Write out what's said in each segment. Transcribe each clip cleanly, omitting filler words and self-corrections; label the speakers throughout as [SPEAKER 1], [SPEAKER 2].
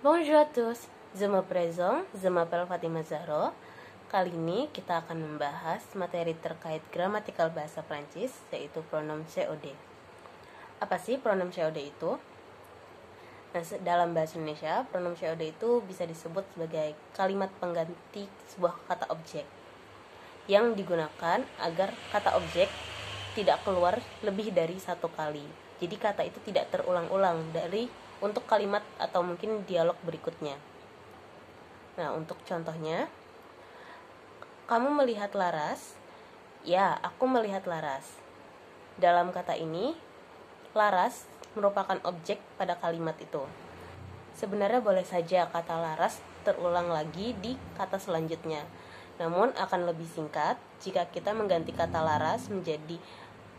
[SPEAKER 1] Bonjour à tous, je me présente, je m'appelle Fatima Zahro. Kali ini kita akan membahas materi terkait gramatikal bahasa Prancis, yaitu pronom COD. Apa sih pronom COD itu? Nah, dalam bahasa Indonesia, pronom COD itu bisa disebut sebagai kalimat pengganti sebuah kata objek yang digunakan agar kata objek tidak keluar lebih dari satu kali. Jadi kata itu tidak terulang-ulang untuk kalimat atau mungkin dialog berikutnya. Nah, untuk contohnya, kamu melihat Laras? Ya, aku melihat Laras. Dalam kata ini, Laras merupakan objek pada kalimat itu. Sebenarnya boleh saja kata Laras terulang lagi di kata selanjutnya. Namun akan lebih singkat jika kita mengganti kata Laras menjadi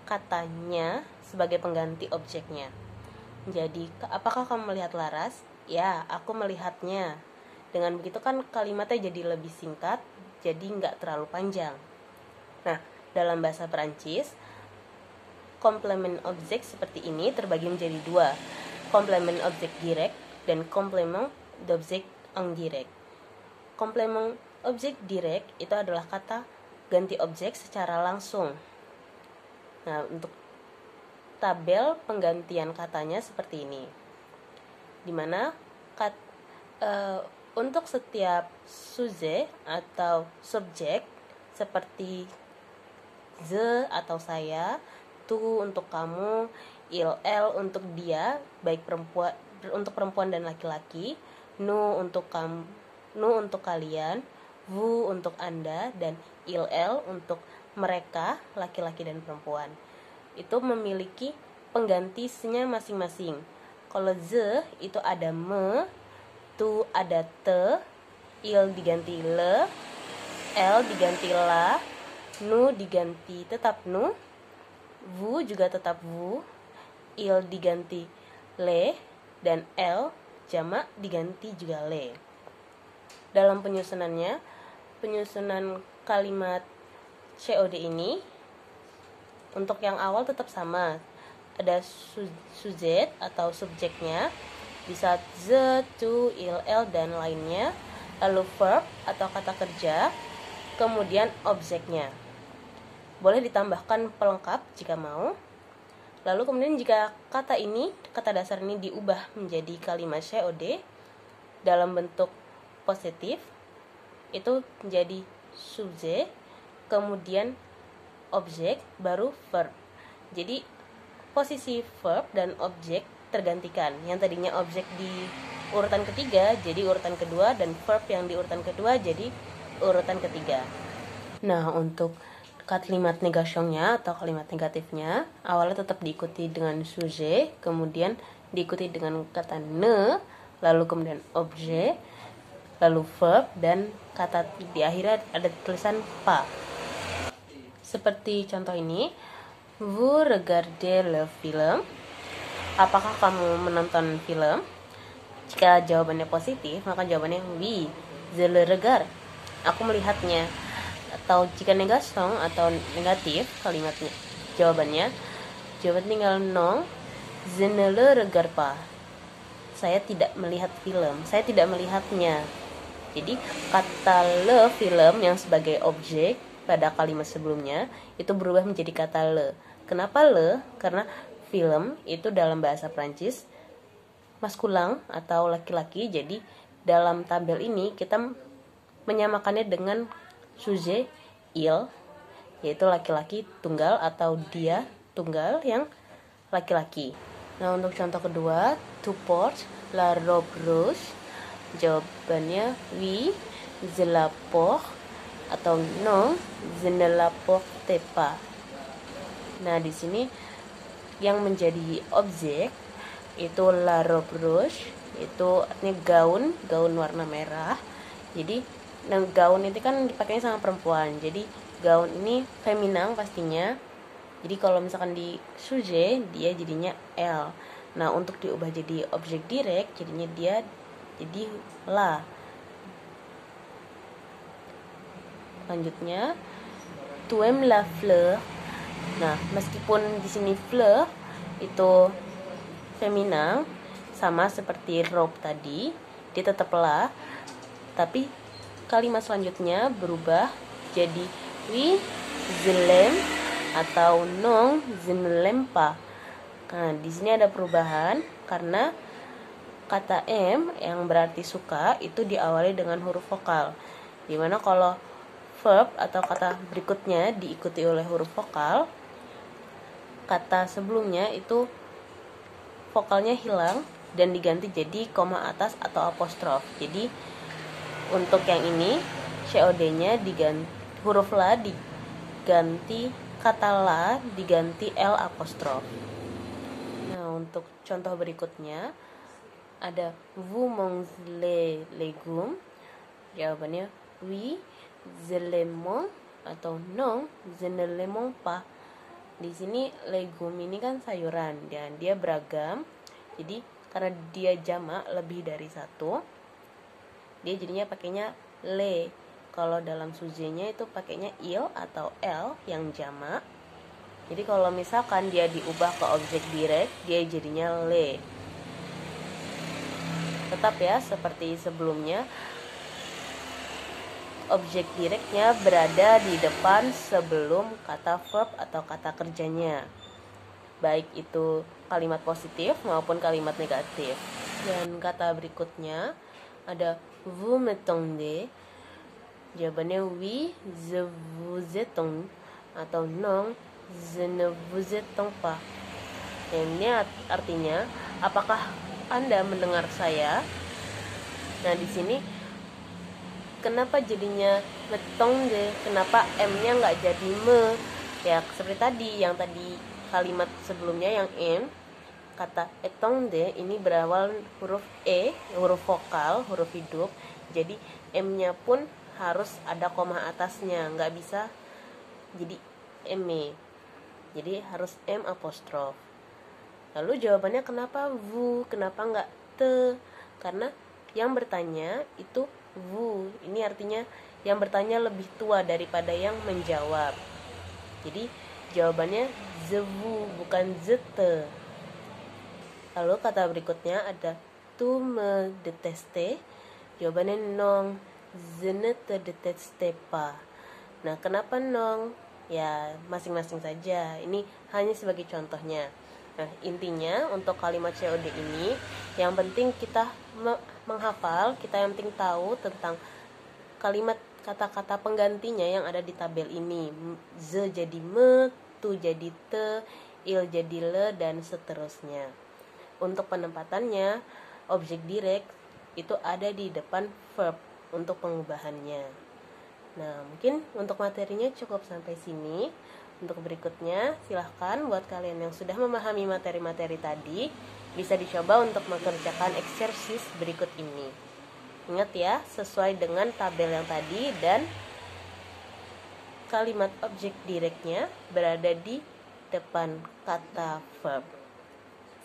[SPEAKER 1] katanya sebagai pengganti objeknya. Jadi, apakah kamu melihat Laras? Ya, aku melihatnya. Dengan begitu kan kalimatnya jadi lebih singkat, jadi nggak terlalu panjang. Nah, dalam bahasa Perancis, komplement objek seperti ini terbagi menjadi dua, komplement objek direct dan komplement d'object indirect. Komplement objek direct itu adalah kata ganti objek secara langsung. Nah, untuk tabel penggantian katanya seperti ini, dimana untuk setiap sujet atau subjek seperti je atau saya, tu untuk kamu, il untuk dia, baik perempuan untuk perempuan dan laki-laki, nu untuk kamu, nu untuk kalian, vous untuk anda, dan il untuk mereka, laki-laki dan perempuan. Itu memiliki penggantinya masing-masing. Kalau ze itu ada me, tu ada te, il diganti le, l diganti la, nu diganti tetap nu, vous juga tetap vous, il diganti le, dan l jamak diganti juga le. Dalam penyusunan kalimat COD ini, untuk yang awal tetap sama, ada sujet atau subjeknya, bisa ze, tu, il, dan lainnya, lalu verb atau kata kerja, kemudian objeknya. Boleh ditambahkan pelengkap jika mau. Lalu kemudian jika kata dasar ini diubah menjadi kalimat COD dalam bentuk positif, itu menjadi sujet, kemudian objek, baru verb. Jadi posisi verb dan objek tergantikan. Yang tadinya objek di urutan ketiga jadi urutan kedua, dan verb yang di urutan kedua jadi urutan ketiga. Nah, untuk kalimat negasionnya atau kalimat negatifnya, awalnya tetap diikuti dengan sujet, kemudian diikuti dengan kata ne, lalu kemudian objek, lalu verb, dan kata di akhirnya ada tulisan pa. Seperti contoh ini, vous regardez le film? Apakah kamu menonton film? Jika jawabannya positif, maka jawabannya oui, je le regarde. Aku melihatnya. Atau jika negation atau negatif kalimatnya, jawaban tinggal non, je ne le regarde pas. Saya tidak melihat film, saya tidak melihatnya. Jadi kata le film yang sebagai objek pada kalimat sebelumnya itu berubah menjadi kata le. Kenapa le? Karena film itu dalam bahasa Prancis maskulang atau laki-laki. Jadi dalam tabel ini kita menyamakannya dengan sujet il, yaitu laki-laki tunggal atau dia tunggal yang laki-laki. Nah, untuk contoh kedua, to porte la robe rouge, jawabannya oui, je la porte, atau non, je ne la porte pas. Nah, di sini yang menjadi objek itu la robe rouge, itu artinya gaun warna merah. Jadi gaun itu kan dipakainya sama perempuan, jadi gaun ini feminan pastinya. Jadi kalau misalkan di sujet dia jadinya L. Nah, untuk diubah jadi objek direct jadinya dia jadi la. Selanjutnya, tu aimes la fleur. Nah, meskipun di sini fleur itu feminan sama seperti robe tadi, dia tetap la, tapi kalimat selanjutnya berubah jadi oui je l'aime atau non je ne l'aime pas. Nah, di sini ada perubahan karena kata m yang berarti suka itu diawali dengan huruf vokal. Dimana kalau verb atau kata berikutnya diikuti oleh huruf vokal, kata sebelumnya itu vokalnya hilang dan diganti jadi koma atas atau apostrof. Jadi untuk yang ini COD-nya diganti huruf la diganti kata la diganti L apostrof. Nah, untuk contoh berikutnya ada vous mangez les légumes. Jawabannya oui, je les mange atau non, je ne les mange pas. Di sini legum ini kan sayuran dan dia beragam. Jadi karena dia jamak lebih dari satu, dia jadinya pakainya le. Kalau dalam sujet-nya itu pakainya il atau l yang jamak. Jadi kalau misalkan dia diubah ke objek direct, dia jadinya le. Tetap ya seperti sebelumnya, objek directnya berada di depan sebelum kata verb atau kata kerjanya, baik itu kalimat positif maupun kalimat negatif. Dan kata berikutnya ada vous m'attendez. Jawabannya oui, je vous attends atau non, je ne vous attends pas. Ini artinya apakah Anda mendengar saya? Nah, di sini kenapa jadinya m'attendez? Kenapa m-nya nggak jadi me? Ya seperti tadi, yang tadi kalimat sebelumnya yang m, kata attendez ini berawal huruf e, huruf vokal, huruf hidup. Jadi m-nya pun harus ada koma atasnya, nggak bisa jadi m-e. Jadi harus m apostrof. Lalu jawabannya kenapa vous, kenapa nggak te? Karena yang bertanya itu vous. Ini artinya yang bertanya lebih tua daripada yang menjawab. Jadi jawabannya je vous, bukan je te. Lalu kata berikutnya ada tu me détestes. Jawabannya non, je ne te déteste pas. Nah, kenapa non? Ya, masing-masing saja. Ini hanya sebagai contohnya. Nah, intinya untuk kalimat COD ini, yang penting kita menghafal, kita yang penting tahu tentang kalimat kata-kata penggantinya yang ada di tabel ini. Ze jadi me, tu jadi te, il jadi le, dan seterusnya. Untuk penempatannya, objek direct itu ada di depan verb untuk pengubahannya. Nah, mungkin untuk materinya cukup sampai sini. Untuk berikutnya, silahkan buat kalian yang sudah memahami materi-materi tadi, bisa dicoba untuk mengerjakan eksersis berikut ini. Ingat ya, sesuai dengan tabel yang tadi dan kalimat objek directnya berada di depan kata verb.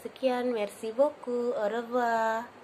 [SPEAKER 1] Sekian, merci beaucoup, au revoir.